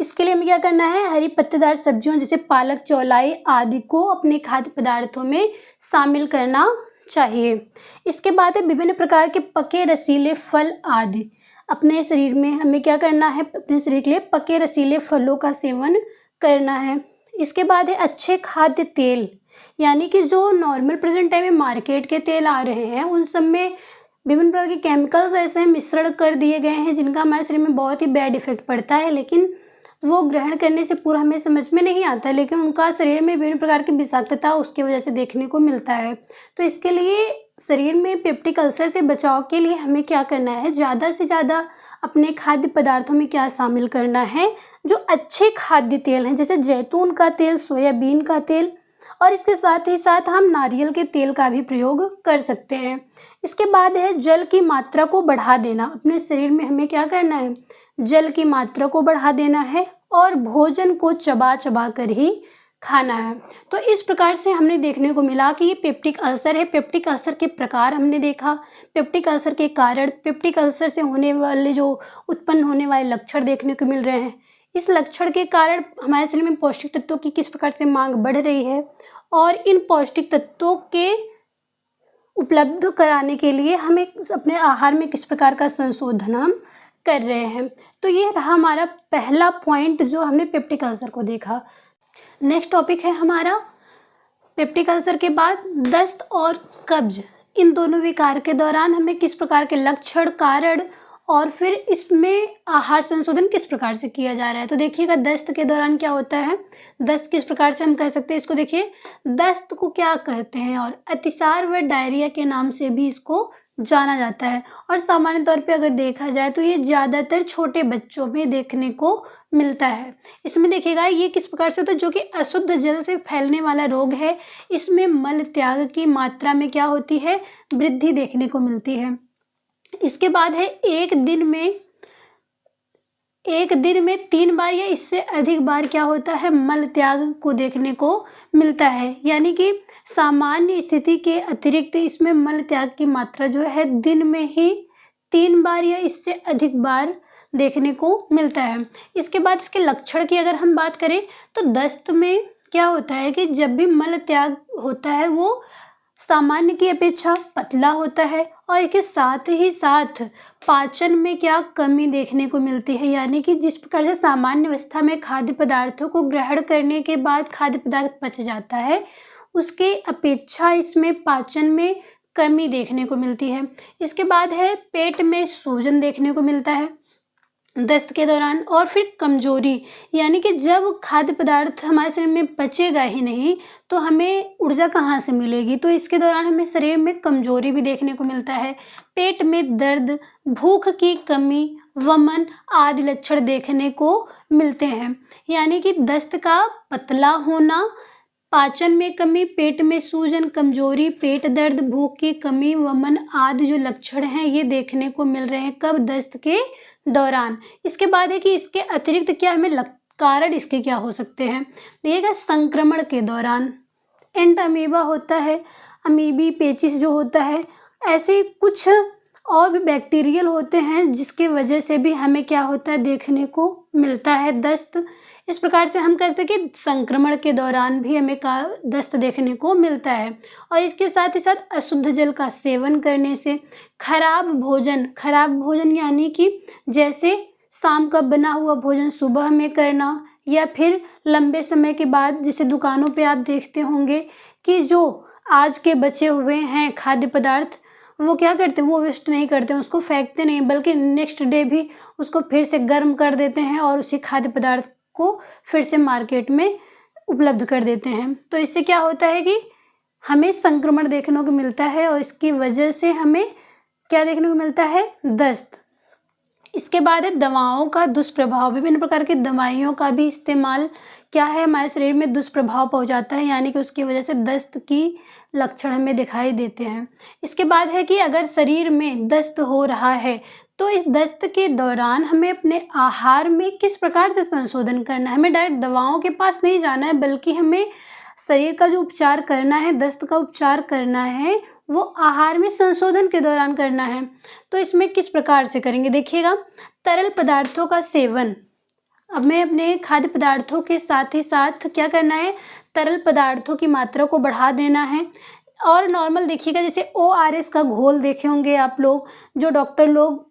इसके लिए हमें क्या करना है? हरी पत्तेदार सब्जियों जैसे पालक, चौलाई आदि को अपने खाद्य पदार्थों में शामिल करना चाहिए। इसके बाद है विभिन्न प्रकार के पके रसीले फल आदि। अपने शरीर में हमें क्या करना है? अपने शरीर के लिए पके रसीले फलों का सेवन करना है। इसके बाद है अच्छे खाद्य तेल, यानी कि जो नॉर्मल प्रेजेंट टाइम में मार्केट के तेल आ रहे हैं उन सब में विभिन्न प्रकार के केमिकल्स ऐसे मिश्रण कर दिए गए हैं जिनका हमारे शरीर में बहुत ही बैड इफेक्ट पड़ता है, लेकिन वो ग्रहण करने से पूरा हमें समझ में नहीं आता, लेकिन उनका शरीर में विभिन्न प्रकार की विषाक्तता उसकी वजह से देखने को मिलता है। तो इसके लिए शरीर में पेप्टिक अल्सर से बचाव के लिए हमें क्या करना है? ज़्यादा से ज़्यादा अपने खाद्य पदार्थों में क्या शामिल करना है? जो अच्छे खाद्य तेल हैं, जैसे जैतून का तेल, सोयाबीन का तेल, और इसके साथ ही साथ हम नारियल के तेल का भी प्रयोग कर सकते हैं। इसके बाद है जल की मात्रा को बढ़ा देना। अपने शरीर में हमें क्या करना है? जल की मात्रा को बढ़ा देना है और भोजन को चबा चबा कर ही खाना है। तो इस प्रकार से हमने देखने को मिला कि ये पेप्टिक अल्सर है। पेप्टिक अल्सर के प्रकार हमने देखा, पेप्टिक अल्सर के कारण, पेप्टिक अल्सर से होने वाले जो उत्पन्न होने वाले लक्षण देखने को मिल रहे हैं। इस लक्षण के कारण हमारे शरीर में पौष्टिक तत्वों की किस प्रकार से मांग बढ़ रही है और इन पौष्टिक तत्वों के उपलब्ध कराने के लिए हमें अपने आहार में किस प्रकार का संशोधन हम कर रहे हैं। तो ये रहा हमारा पहला पॉइंट जो हमने पेप्टिक अल्सर को देखा। नेक्स्ट टॉपिक है हमारा पेप्टिक अल्सर के बाद दस्त और कब्ज। इन दोनों विकार के दौरान हमें किस प्रकार के लक्षण, कारण और फिर इसमें आहार संशोधन किस प्रकार से किया जा रहा है। तो देखिएगा दस्त के दौरान क्या होता है, दस्त किस प्रकार से हम कह सकते हैं इसको। देखिए दस्त को क्या कहते हैं, और अतिसार व डायरिया के नाम से भी इसको जाना जाता है। और सामान्य तौर पे अगर देखा जाए तो ये ज़्यादातर छोटे बच्चों में देखने को मिलता है। इसमें देखिएगा ये किस प्रकार से होता है, जो कि अशुद्ध जल से फैलने वाला रोग है। इसमें मल त्याग की मात्रा में क्या होती है? वृद्धि देखने को मिलती है। इसके बाद है एक दिन में 3 बार या इससे अधिक बार क्या होता है? मल त्याग को देखने को मिलता है। यानी कि सामान्य स्थिति के अतिरिक्त इसमें मल त्याग की मात्रा जो है दिन में ही 3 बार या इससे अधिक बार देखने को मिलता है। इसके बाद इसके लक्षण की अगर हम बात करें तो दस्त में क्या होता है कि जब भी मल त्याग होता है वो सामान्य की अपेक्षा पतला होता है और इसके साथ ही साथ पाचन में क्या कमी देखने को मिलती है। यानी कि जिस प्रकार से सामान्य अवस्था में खाद्य पदार्थों को ग्रहण करने के बाद खाद्य पदार्थ पच जाता है, उसके अपेक्षा इसमें पाचन में कमी देखने को मिलती है। इसके बाद है पेट में सूजन देखने को मिलता है दस्त के दौरान, और फिर कमजोरी, यानी कि जब खाद्य पदार्थ हमारे शरीर में पचेगा ही नहीं तो हमें ऊर्जा कहाँ से मिलेगी। तो इसके दौरान हमें शरीर में कमजोरी भी देखने को मिलता है। पेट में दर्द, भूख की कमी, वमन आदि लक्षण देखने को मिलते हैं। यानी कि दस्त का पतला होना, पाचन में कमी, पेट में सूजन, कमजोरी, पेट दर्द, भूख की कमी, वमन आदि जो लक्षण हैं ये देखने को मिल रहे हैं कब? दस्त के दौरान। इसके बाद है कि इसके अतिरिक्त क्या हमें कारण इसके क्या हो सकते हैं। देखिएगा संक्रमण के दौरान एंट अमीबा होता है, अमीबी पेचिस जो होता है, ऐसे कुछ और भी बैक्टीरियल होते हैं जिसकी वजह से भी हमें क्या होता है देखने को मिलता है दस्त। इस प्रकार से हम कहते हैं कि संक्रमण के दौरान भी हमें का दस्त देखने को मिलता है। और इसके साथ ही साथ अशुद्ध जल का सेवन करने से, खराब भोजन यानी कि जैसे शाम का बना हुआ भोजन सुबह में करना, या फिर लंबे समय के बाद, जिसे दुकानों पे आप देखते होंगे कि जो आज के बचे हुए हैं खाद्य पदार्थ, वो क्या करते हैं, वो वेस्ट नहीं करते हैं, उसको फेंकते नहीं, बल्कि नेक्स्ट डे भी उसको फिर से गर्म कर देते हैं और उसी खाद्य पदार्थ को फिर से मार्केट में उपलब्ध कर देते हैं। तो इससे क्या होता है कि हमें संक्रमण देखने को मिलता है और इसकी वजह से हमें क्या देखने को मिलता है, दस्त। इसके बाद है दवाओं का दुष्प्रभाव। विभिन्न प्रकार की दवाइयों का भी इस्तेमाल क्या है, हमारे शरीर में दुष्प्रभाव पहुंचाता है, यानी कि उसकी वजह से दस्त की लक्षण हमें दिखाई देते हैं। इसके बाद है कि अगर शरीर में दस्त हो रहा है तो इस दस्त के दौरान हमें अपने आहार में किस प्रकार से संशोधन करना है। हमें डायरेक्ट दवाओं के पास नहीं जाना है, बल्कि हमें शरीर का जो उपचार करना है, दस्त का उपचार करना है, वो आहार में संशोधन के दौरान करना है। तो इसमें किस प्रकार से करेंगे देखिएगा। तरल पदार्थों का सेवन, अब मैं अपने खाद्य पदार्थों के साथ ही साथ क्या करना है, तरल पदार्थों की मात्रा को बढ़ा देना है। और नॉर्मल देखिएगा, जैसे ORS का घोल देखे होंगे आप लोग, जो डॉक्टर लोग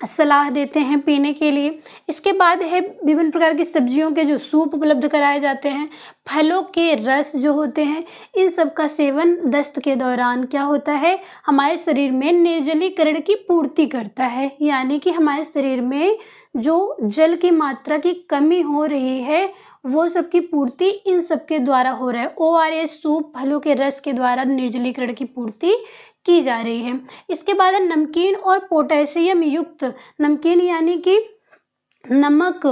सलाह देते हैं पीने के लिए। इसके बाद है विभिन्न प्रकार की सब्जियों के जो सूप उपलब्ध कराए जाते हैं, फलों के रस जो होते हैं, इन सब का सेवन दस्त के दौरान क्या होता है, हमारे शरीर में निर्जलीकरण की पूर्ति करता है। यानी कि हमारे शरीर में जो जल की मात्रा की कमी हो रही है, वो सब की पूर्ति इन सब के द्वारा हो रहा है। ORS सूप, फलों के रस के द्वारा निर्जलीकरण की पूर्ति की जा रही है। इसके बाद है नमकीन और पोटेशियम युक्त, नमकीन यानी कि नमक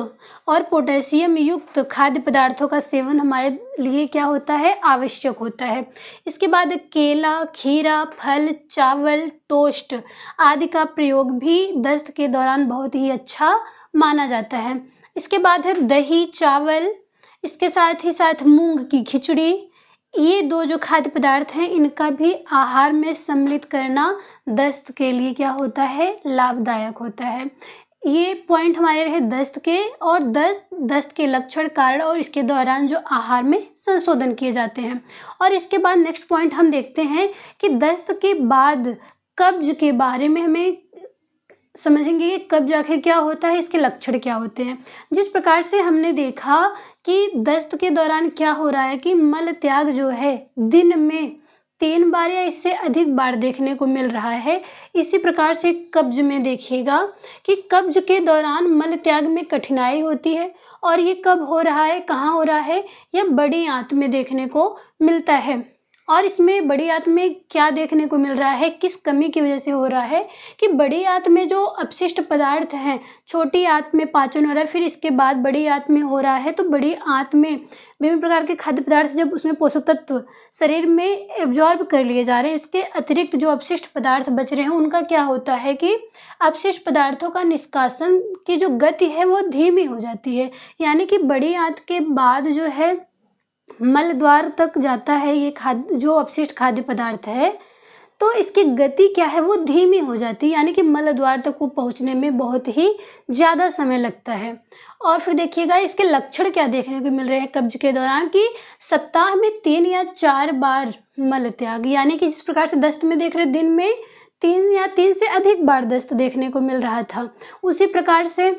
और पोटेशियम युक्त खाद्य पदार्थों का सेवन हमारे लिए क्या होता है, आवश्यक होता है। इसके बाद केला, खीरा, फल, चावल, टोस्ट आदि का प्रयोग भी दस्त के दौरान बहुत ही अच्छा माना जाता है। इसके बाद है दही, चावल, इसके साथ ही साथ मूंग की खिचड़ी, ये दो जो खाद्य पदार्थ हैं, इनका भी आहार में सम्मिलित करना दस्त के लिए क्या होता है, लाभदायक होता है। ये पॉइंट हमारे रहे दस्त के, और दस्त के लक्षण, कारण और इसके दौरान जो आहार में संशोधन किए जाते हैं। और इसके बाद नेक्स्ट पॉइंट हम देखते हैं कि दस्त के बाद कब्ज के बारे में हमें समझेंगे कि कब्ज आखिर क्या होता है, इसके लक्षण क्या होते हैं। जिस प्रकार से हमने देखा कि दस्त के दौरान क्या हो रहा है कि मल त्याग जो है दिन में 3 बार या इससे अधिक बार देखने को मिल रहा है, इसी प्रकार से कब्ज में देखिएगा कि कब्ज के दौरान मल त्याग में कठिनाई होती है। और ये कब हो रहा है, कहाँ हो रहा है, यह बड़ी आंत में देखने को मिलता है। और इसमें बड़ी आंत में क्या देखने को मिल रहा है, किस कमी की वजह से हो रहा है कि बड़ी आंत में जो अपशिष्ट पदार्थ हैं, छोटी आंत में पाचन हो रहा है, फिर इसके बाद बड़ी आंत में हो रहा है। तो बड़ी आंत में विभिन्न प्रकार के खाद्य पदार्थ, जब उसमें पोषक तत्व शरीर में एब्जॉर्ब कर लिए जा रहे हैं, इसके अतिरिक्त जो अपशिष्ट पदार्थ बच रहे हैं, उनका क्या होता है कि अपशिष्ट पदार्थों का निष्कासन की जो गति है वो धीमी हो जाती है। यानी कि बड़ी आंत के बाद जो है मल द्वार तक जाता है ये खाद्य, जो अपशिष्ट खाद्य पदार्थ है, तो इसकी गति क्या है, वो धीमी हो जाती है। यानी कि मल द्वार तक वो पहुंचने में बहुत ही ज़्यादा समय लगता है। और फिर देखिएगा इसके लक्षण क्या देखने को मिल रहे हैं कब्ज के दौरान कि सप्ताह में 3 या 4 बार मल त्याग, यानी कि जिस प्रकार से दस्त में देख रहे दिन में 3 या 3 से अधिक बार दस्त देखने को मिल रहा था, उसी प्रकार से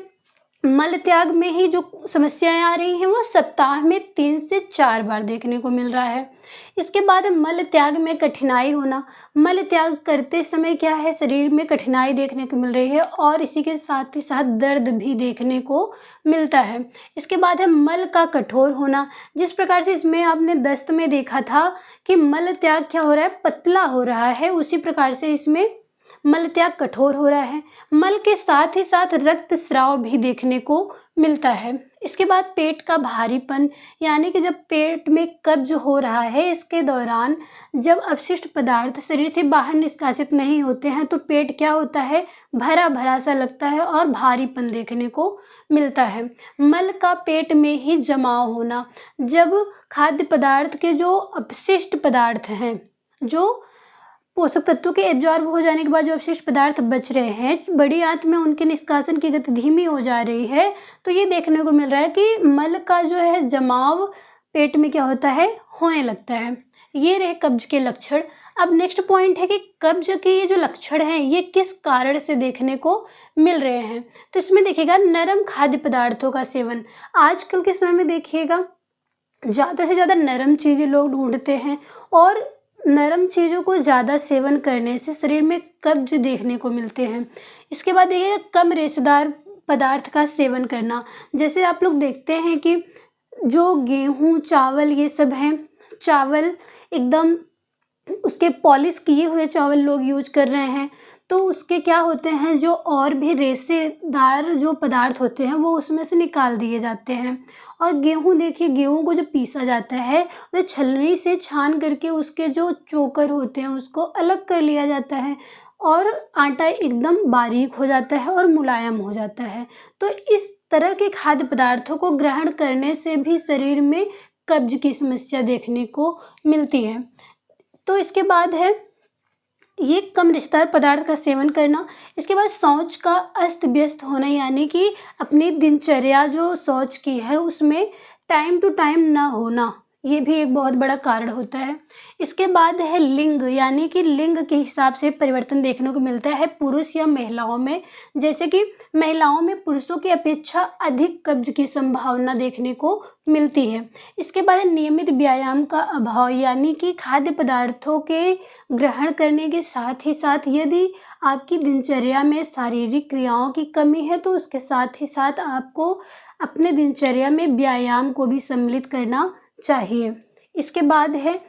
मल त्याग में ही जो समस्याएं आ रही हैं वो सप्ताह में 3 से 4 बार देखने को मिल रहा है। इसके बाद मल त्याग में कठिनाई होना, मल त्याग करते समय क्या है, शरीर में कठिनाई देखने को मिल रही है और इसी के साथ ही साथ दर्द भी देखने को मिलता है। इसके बाद है मल का कठोर होना, जिस प्रकार से इसमें आपने दस्त में देखा था कि मल त्याग क्या हो रहा है, पतला हो रहा है, उसी प्रकार से इसमें मल त्याग कठोर हो रहा है। मल के साथ ही साथ रक्त स्राव भी देखने को मिलता है। इसके बाद पेट का भारीपन, यानी कि जब पेट में कब्ज हो रहा है, इसके दौरान जब अपशिष्ट पदार्थ शरीर से बाहर निष्कासित नहीं होते हैं तो पेट क्या होता है, भरा भरा सा लगता है और भारीपन देखने को मिलता है। मल का पेट में ही जमाव होना, जब खाद्य पदार्थ के जो अपशिष्ट पदार्थ हैं, जो पोषक तत्वों के एब्जॉर्ब हो जाने के बाद जो अवशिष्ट पदार्थ बच रहे हैं, बड़ी आंत में उनके निष्कासन की गति धीमी हो जा रही है। तो ये देखने को मिल रहा है कि मल का जो है जमाव पेट में क्या होता है, होने लगता है। ये रहे कब्ज के लक्षण। अब नेक्स्ट पॉइंट है कि कब्ज के ये जो लक्षण हैं ये किस कारण से देखने को मिल रहे हैं। तो इसमें देखिएगा नरम खाद्य पदार्थों का सेवन। आजकल के समय में देखिएगा ज़्यादा से ज़्यादा नरम चीज़ें लोग ढूंढते हैं और नरम चीज़ों को ज़्यादा सेवन करने से शरीर में कब्ज देखने को मिलते हैं। इसके बाद देखिएगा कम रेशेदार पदार्थ का सेवन करना। जैसे आप लोग देखते हैं कि जो गेहूँ चावल ये सब हैं, चावल एकदम उसके पॉलिश किए हुए चावल लोग यूज कर रहे हैं, तो उसके क्या होते हैं, जो और भी रेशेदार जो पदार्थ होते हैं वो उसमें से निकाल दिए जाते हैं। और गेहूँ देखिए, गेहूँ को जब पीसा जाता है तो छलनी से छान करके उसके जो चोकर होते हैं उसको अलग कर लिया जाता है और आटा एकदम बारीक हो जाता है और मुलायम हो जाता है। तो इस तरह के खाद्य पदार्थों को ग्रहण करने से भी शरीर में कब्ज की समस्या देखने को मिलती है। तो इसके बाद है ये कम रेशेदार पदार्थ का सेवन करना। इसके बाद शौच का अस्त व्यस्त होना, यानी कि अपनी दिनचर्या जो शौच की है उसमें टाइम टू टाइम ना होना, ये भी एक बहुत बड़ा कारण होता है। इसके बाद है लिंग, यानी कि लिंग के हिसाब से परिवर्तन देखने को मिलता है पुरुष या महिलाओं में। जैसे कि महिलाओं में पुरुषों की अपेक्षा अधिक कब्ज की संभावना देखने को मिलती है। इसके बाद नियमित व्यायाम का अभाव, यानी कि खाद्य पदार्थों के ग्रहण करने के साथ ही साथ यदि आपकी दिनचर्या में शारीरिक क्रियाओं की कमी है तो उसके साथ ही साथ आपको अपने दिनचर्या में व्यायाम को भी सम्मिलित करना चाहिए। इसके बाद है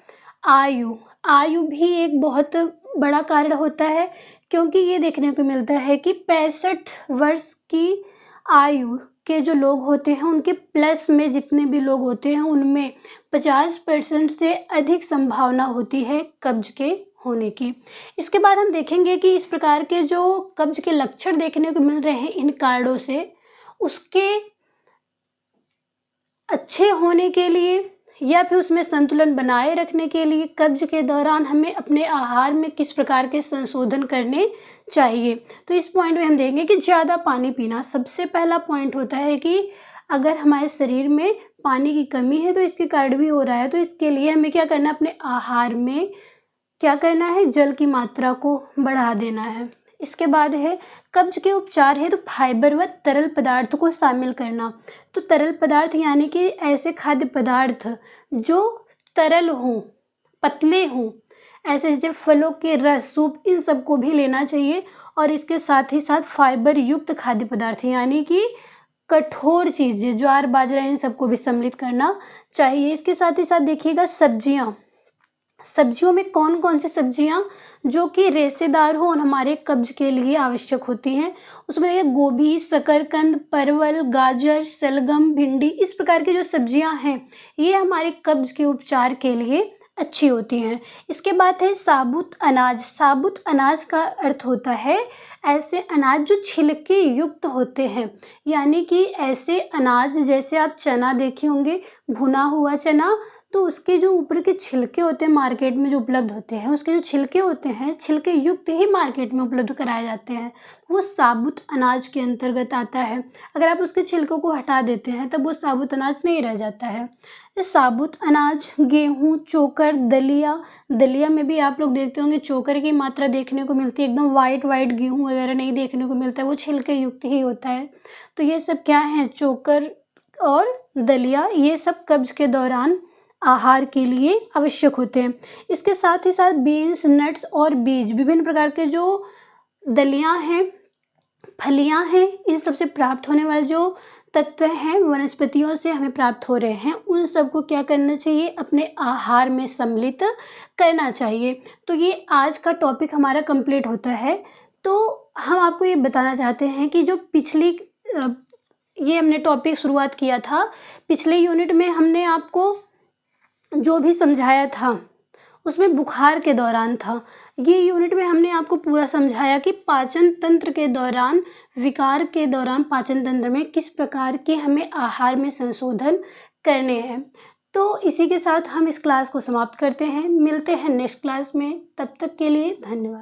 आयु। आयु भी एक बहुत बड़ा कारण होता है, क्योंकि ये देखने को मिलता है कि 65 वर्ष की आयु के जो लोग होते हैं उनके प्लस में जितने भी लोग होते हैं उनमें 50% से अधिक संभावना होती है कब्ज के होने की। इसके बाद हम देखेंगे कि इस प्रकार के जो कब्ज के लक्षण देखने को मिल रहे हैं इन कारणों से, उसके अच्छे होने के लिए या फिर उसमें संतुलन बनाए रखने के लिए कब्ज के दौरान हमें अपने आहार में किस प्रकार के संशोधन करने चाहिए। तो इस पॉइंट में हम देखेंगे कि ज़्यादा पानी पीना सबसे पहला पॉइंट होता है कि अगर हमारे शरीर में पानी की कमी है तो इसके कारण भी हो रहा है, तो इसके लिए हमें क्या करना है, अपने आहार में क्या करना है, जल की मात्रा को बढ़ा देना है। इसके बाद है कब्ज के उपचार है तो फाइबर व तरल पदार्थ को शामिल करना। तो तरल पदार्थ यानी कि ऐसे खाद्य पदार्थ जो तरल हों, पतले हों, ऐसे जैसे फलों के रस, सूप, इन सबको भी लेना चाहिए। और इसके साथ ही साथ फाइबर युक्त खाद्य पदार्थ यानी कि कठोर चीज़ें, ज्वार बाजरा, इन सबको भी सम्मिलित करना चाहिए। इसके साथ ही साथ देखिएगा सब्जियाँ, सब्जियों में कौन कौन सी सब्जियां जो कि रेशेदार हो और हमारे कब्ज के लिए आवश्यक होती हैं, उसमें देखिए गोभी, शकरकंद, परवल, गाजर, शलगम, भिंडी, इस प्रकार की जो सब्जियां हैं ये हमारे कब्ज के उपचार के लिए अच्छी होती हैं। इसके बाद है साबुत अनाज। साबुत अनाज का अर्थ होता है ऐसे अनाज जो छिलके युक्त होते हैं, यानी कि ऐसे अनाज जैसे आप चना देखे होंगे, भुना हुआ चना, तो उसके जो ऊपर के छिलके होते हैं मार्केट में जो उपलब्ध होते हैं, उसके जो छिलके होते हैं छिलके युक्त ही मार्केट में उपलब्ध कराए जाते हैं, वो साबुत अनाज के अंतर्गत आता है। अगर आप उसके छिलकों को हटा देते हैं तब वो साबुत अनाज नहीं रह जाता है। साबुत अनाज गेहूँ, चोकर, दलिया, दलिया में भी आप लोग देखते होंगे चोकर की मात्रा देखने को मिलती है, एकदम वाइट वाइट गेहूँ वगैरह नहीं देखने को मिलता है, वो छिलके युक्त ही होता है। तो ये सब क्या है, चोकर और दलिया, ये सब कब्ज के दौरान आहार के लिए आवश्यक होते हैं। इसके साथ ही साथ बीन्स, नट्स और बीज, विभिन्न प्रकार के जो दलियाँ हैं, फलियाँ हैं, इन सबसे प्राप्त होने वाले जो तत्व हैं वनस्पतियों से हमें प्राप्त हो रहे हैं, उन सबको क्या करना चाहिए, अपने आहार में सम्मिलित करना चाहिए। तो ये आज का टॉपिक हमारा कंप्लीट होता है। तो हम आपको ये बताना चाहते हैं कि जो पिछली ये हमने टॉपिक शुरुआत किया था, पिछले यूनिट में हमने आपको जो भी समझाया था उसमें बुखार के दौरान था। ये यूनिट में हमने आपको पूरा समझाया कि पाचन तंत्र के दौरान, विकार के दौरान पाचन तंत्र में किस प्रकार के हमें आहार में संशोधन करने हैं। तो इसी के साथ हम इस क्लास को समाप्त करते हैं। मिलते हैं नेक्स्ट क्लास में, तब तक के लिए धन्यवाद।